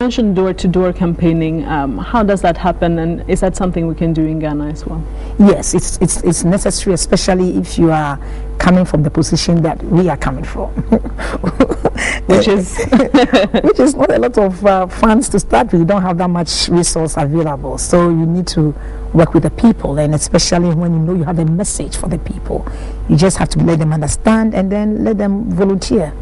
mentioned door-to-door campaigning. How does that happen, and is that something we can do in Ghana as well? Yes, it's necessary, especially if you are coming from the position that we are coming from, which is which is not a lot of funds to start with. You don't have that much resource available, so you need to work with the people, and especially when you know you have a message for the people, you just have to let them understand and then let them volunteer.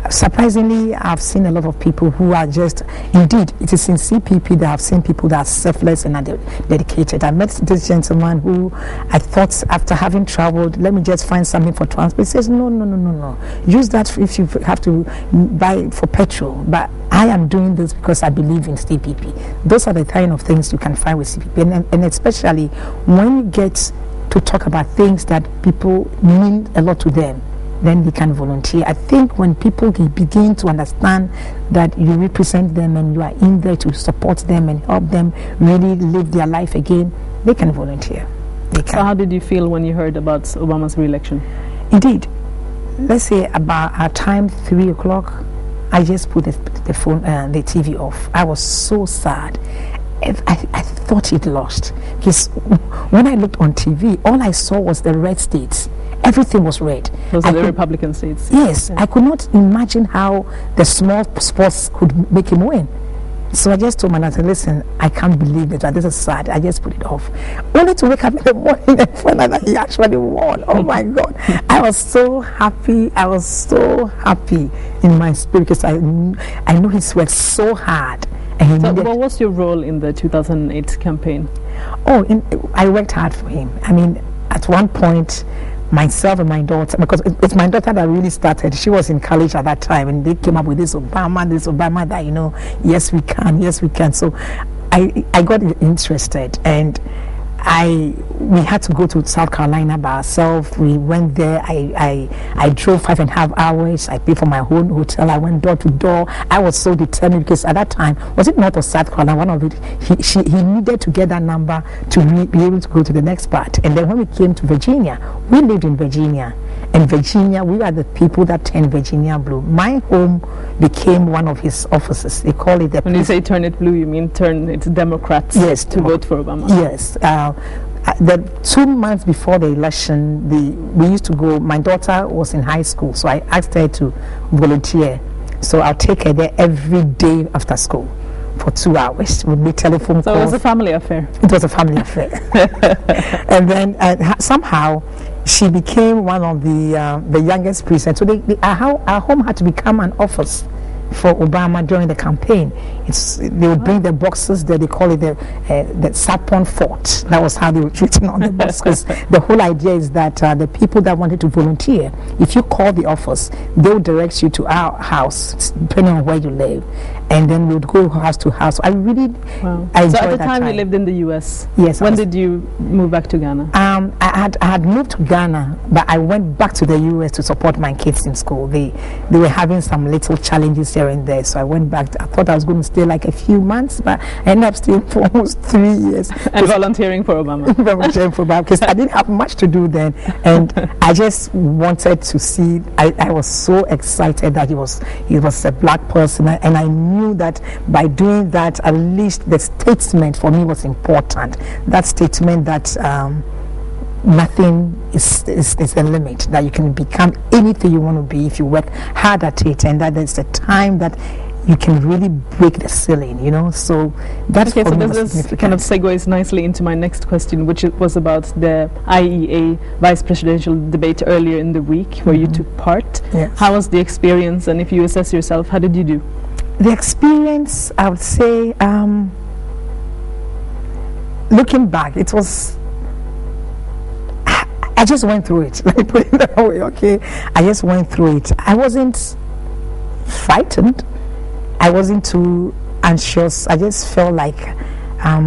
Surprisingly, I've seen a lot of people who are just, indeed, it is in CPP that I've seen people that are selfless and are dedicated. I met this gentleman who I thought, after having traveled, let me just find something for transport. He says, no. Use that if you have to buy for petrol. But I am doing this because I believe in CPP. Those are the kind of things you can find with CPP. And especially when you get to talk about things that people mean a lot to them, then they can volunteer. I think when people begin to understand that you represent them and you are in there to support them and help them really live their life again, they can volunteer. They can. So how did you feel when you heard about Obama's re-election? Indeed. Let's say about our time, 3 o'clock, I just put the phone, the TV off. I was so sad. I thought he'd lost. Because when I looked on TV, all I saw was the red states. Everything was red. Those are the Republican states. Yes, yeah. I could not imagine how the small sports could make him win. So I just told my dad, listen, I can't believe it. This is sad. I just put it off. Only to wake up in the morning and find out that he actually won. Oh my God. I was so happy. I was so happy in my spirit because I knew he's worked so hard. And so what was your role in the 2008 campaign? I worked hard for him. I mean, at one point, myself and my daughter, because it's my daughter that really started. She was in college at that time, and they came up with this Obama that, yes we can. So I got interested, and we had to go to South Carolina by ourselves. We went there. I drove 5.5 hours. I paid for my own hotel. I went door to door. I was so determined because at that time, was it not of South Carolina? One of it, he needed to get that number to be able to go to the next part. And then when we came to Virginia, we lived in Virginia. In Virginia, we are the people that turned Virginia blue. My home became one of his offices. They call it the... When you say turn it blue, you mean turn it Democrats to vote for Obama? Yes. The 2 months before the election, we used to go. My daughter was in high school, so I asked her to volunteer. So I'll take her there every day after school for 2 hours. We'd make telephone calls. So it was a family affair? It was a family affair. And then somehow she became one of the youngest presidents. So our home had to become an office for Obama during the campaign. They would bring the boxes there. They call it the Sarpong fort. That was how they were treating on the boxes. The whole idea is that the people that wanted to volunteer, if you call the office, they will direct you to our house, depending on where you live, and then we would go house to house. I really wow. I So at the time you lived in the U.S. Yes. When did you move back to Ghana? I had moved to Ghana, but I went back to the U.S. to support my kids in school. They were having some little challenges here and there, so I went back. I thought I was going to stay like a few months, but I ended up staying for almost 3 years. And volunteering for Obama. Volunteering for Obama, because I didn't have much to do then, and I just wanted to see. I was so excited that he was a black person, and I knew that by doing that, at least the statement for me was important. That statement that nothing is a limit, that you can become anything you want to be if you work hard at it, and that there's a time that you can really break the ceiling, so that's okay. So this kind of segues nicely into my next question, which was about the IEA vice presidential debate earlier in the week where you took part. Yes. How was the experience, and if you assess yourself, how did you do? The experience, I would say, looking back, it was, I just went through it. Let me put it that way, okay? I just went through it. I wasn't frightened. I wasn't too anxious. I just felt like I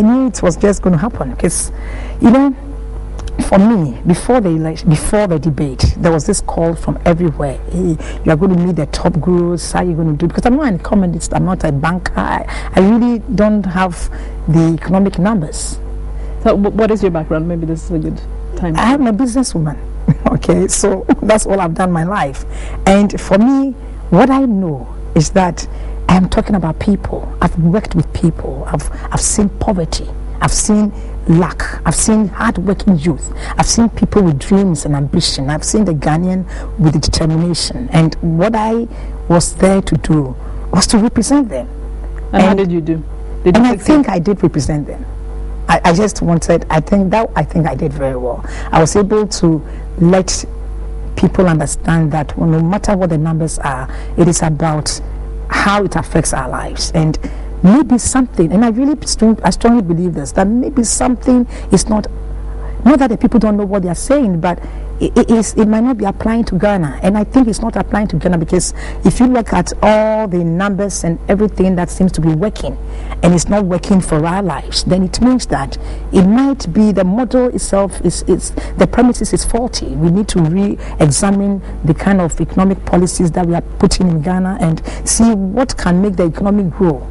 knew it was just going to happen, because for me, before the election, before the debate, there was this call from everywhere. Hey, you are going to meet the top gurus. How are you going to do? Because I'm not an economist, I'm not a banker. I really don't have the economic numbers. So what is your background? Maybe this is a good time. I'm a businesswoman. Okay, so that's all I've done my life. And for me, what I know is that I am talking about people. I've worked with people. I've seen poverty. I've seen lack. I've seen hard-working youth. I've seen people with dreams and ambition. I've seen the Ghanaian with determination. And what I was there to do was to represent them. And how did you do? I think I did represent them. I just wanted, I think I did very well. I was able to let people understand that no matter what the numbers are, it is about how it affects our lives. And maybe something, and I strongly believe this, that maybe something is not that the people don't know what they are saying, but it might not be applying to Ghana. And I think it's not applying to Ghana because if you look at all the numbers and everything that seems to be working and it's not working for our lives, then it means that it might be the model itself is the premises is faulty. We need to re-examine the kind of economic policies that we are putting in Ghana and see what can make the economy grow.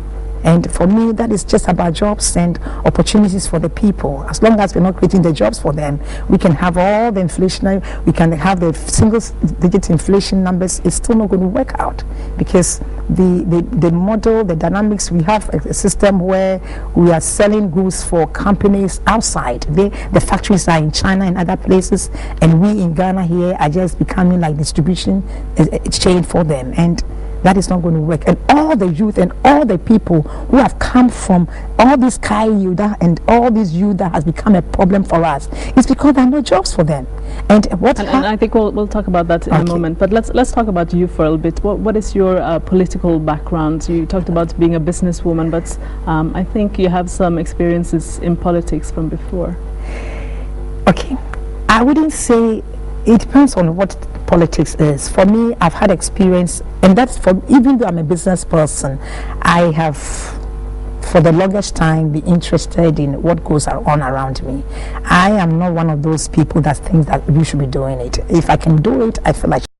And for me, that is just about jobs and opportunities for the people. As long as we're not creating the jobs for them, we can have all the inflation, we can have the single-digit inflation numbers. It's still not going to work out because the model, the dynamics, we have a system where we are selling goods for companies outside. The factories are in China and other places, and we in Ghana here are just becoming like distribution chain for them. And that is not going to work. And all the youth and all the people who have come from all this Yuda and all this youth that has become a problem for us, it's because there are no jobs for them. And I think we'll talk about that in a moment. But let's talk about you for a little bit. What is your political background? You talked about being a businesswoman, but I think you have some experiences in politics from before. Okay, I wouldn't say. It depends on what politics is. For me, I've had experience, and that's for even though I'm a business person, I have for the longest time been interested in what goes on around me. I am not one of those people that think that you should be doing it. If I can do it, I feel like